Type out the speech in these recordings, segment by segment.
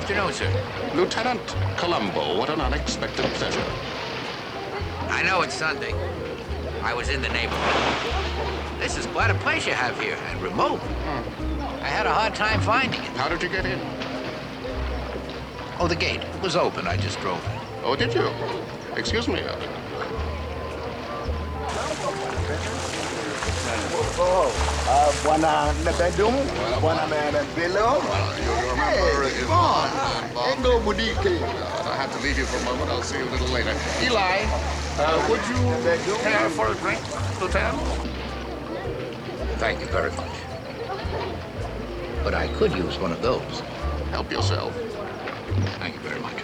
afternoon, sir. Lieutenant Columbo, what an unexpected pleasure. I know it's Sunday. I was in the neighborhood. This is quite a place you have here, and remote. I had a hard time finding it. How did you get in? Oh, the gate. It was open. I just drove in. Oh, did you? Excuse me. Buona bedroom, buona pillow. Your number is on. Ego Budike. I have to leave you for a moment. I'll see you a little later. Eli, would you care for a drink, Lieutenant? Thank you very much. But I could use one of those. Help yourself. Thank you very much.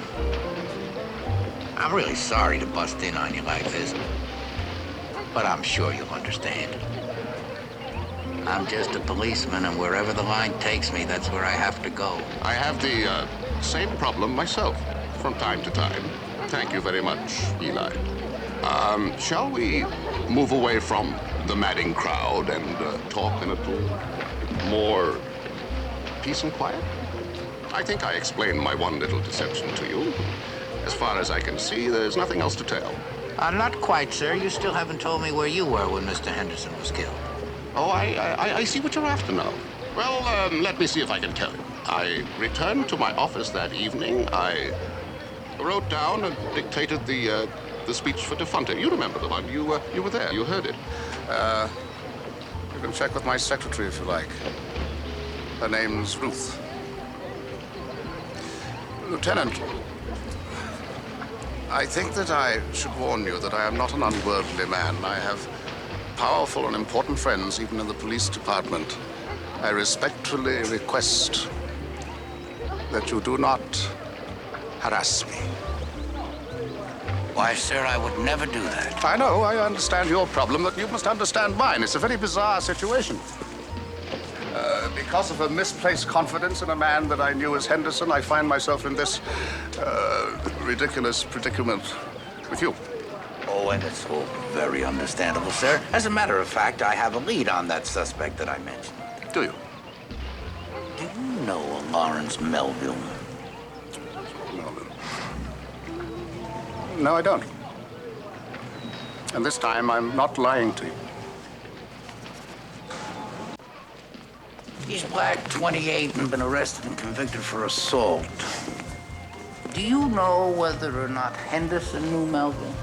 I'm really sorry to bust in on you like this, but I'm sure you'll understand. I'm just a policeman, and wherever the line takes me, that's where I have to go. I have the same problem myself from time to time. Thank you very much, Eli. Shall we move away from the madding crowd and talk in a little more peace and quiet? I think I explained my one little deception to you. As far as I can see, there's nothing else to tell. Not quite, sir. You still haven't told me where you were when Mr. Henderson was killed. Oh, I see what you're after now. Well, let me see if I can tell you. I returned to my office that evening. I wrote down and dictated the speech for defunct. You remember the one. You were there. You heard it. You can check with my secretary if you like. Her name's Ruth. Lieutenant, I think that I should warn you that I am not an unworldly man. I have powerful and important friends, even in the police department. I respectfully request that you do not harass me. Why, sir, I would never do that. I know, I understand your problem, but you must understand mine. It's a very bizarre situation. Because of a misplaced confidence in a man that I knew as Henderson, I find myself in this ridiculous predicament with you. Oh, and it's all very understandable, sir. As a matter of fact, I have a lead on that suspect that I mentioned. Do you? Do you know a Lawrence Melville? No, I don't. And this time, I'm not lying to you. He's black, 28, and been arrested and convicted for assault. Do you know whether or not Henderson knew Melville?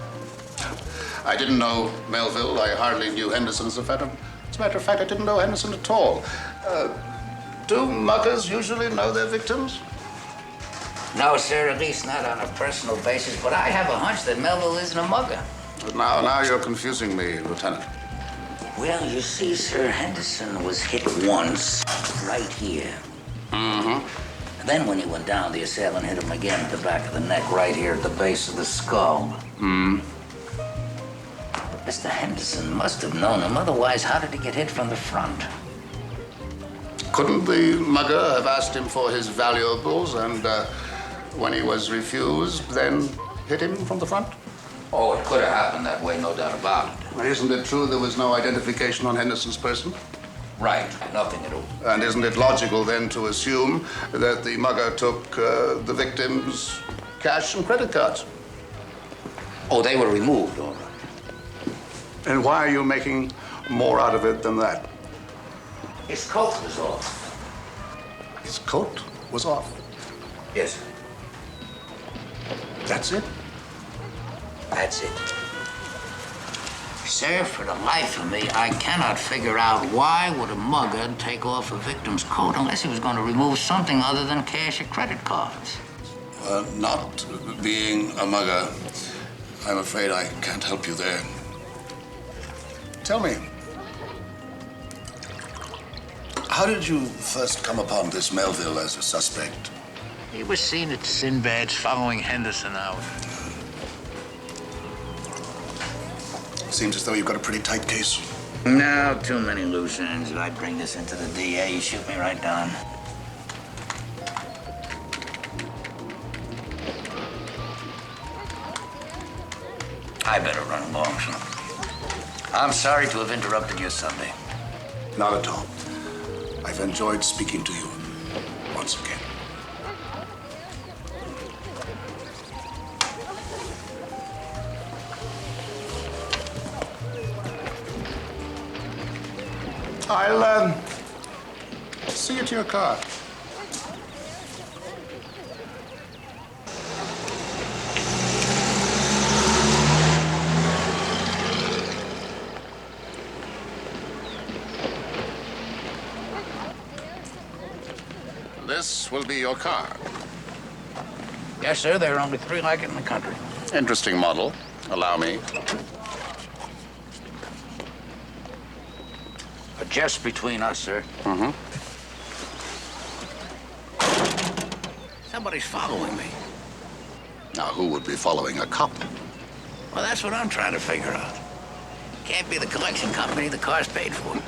I didn't know Melville. I hardly knew Henderson as a veteran. As a matter of fact, I didn't know Henderson at all. Do muggers usually know their victims? No, sir, at least not on a personal basis, but I have a hunch that Melville isn't a mugger. Now you're confusing me, Lieutenant. Well, you see, sir, Henderson was hit once, right here. Mm-hmm. And then when he went down, the assailant hit him again at the back of the neck, right here at the base of the skull. Hmm. Mr. Henderson must have known him, otherwise how did he get hit from the front? Couldn't the mugger have asked him for his valuables and, when he was refused, then hit him from the front? Oh, it could have happened that way, no doubt about it. Isn't it true there was no identification on Henderson's person? Right, nothing at all. And isn't it logical then to assume that the mugger took the victim's cash and credit cards? Oh, they were removed, all right. And why are you making more out of it than that? His coat was off. His coat was off. Yes, sir. That's it? That's it. Sir, for the life of me, I cannot figure out why would a mugger take off a victim's coat unless he was going to remove something other than cash or credit cards. Not being a mugger, I'm afraid I can't help you there. Tell me, how did you first come upon this Melville as a suspect? He was seen at Sinbad's following Henderson out. Seems as though you've got a pretty tight case. No, too many loose ends. If I bring this into the DA, you shoot me right down. I better run along, son. I'm sorry to have interrupted your Sunday. Not at all. I've enjoyed speaking to you once again. I'll see you to your car. This will be your car. Yes, sir. There are only 3 like it in the country. Interesting model. Allow me. But just between us, sir. Mm-hmm. Somebody's following me. Now, who would be following a cop? Well, that's what I'm trying to figure out. Can't be the collection company the car's paid for.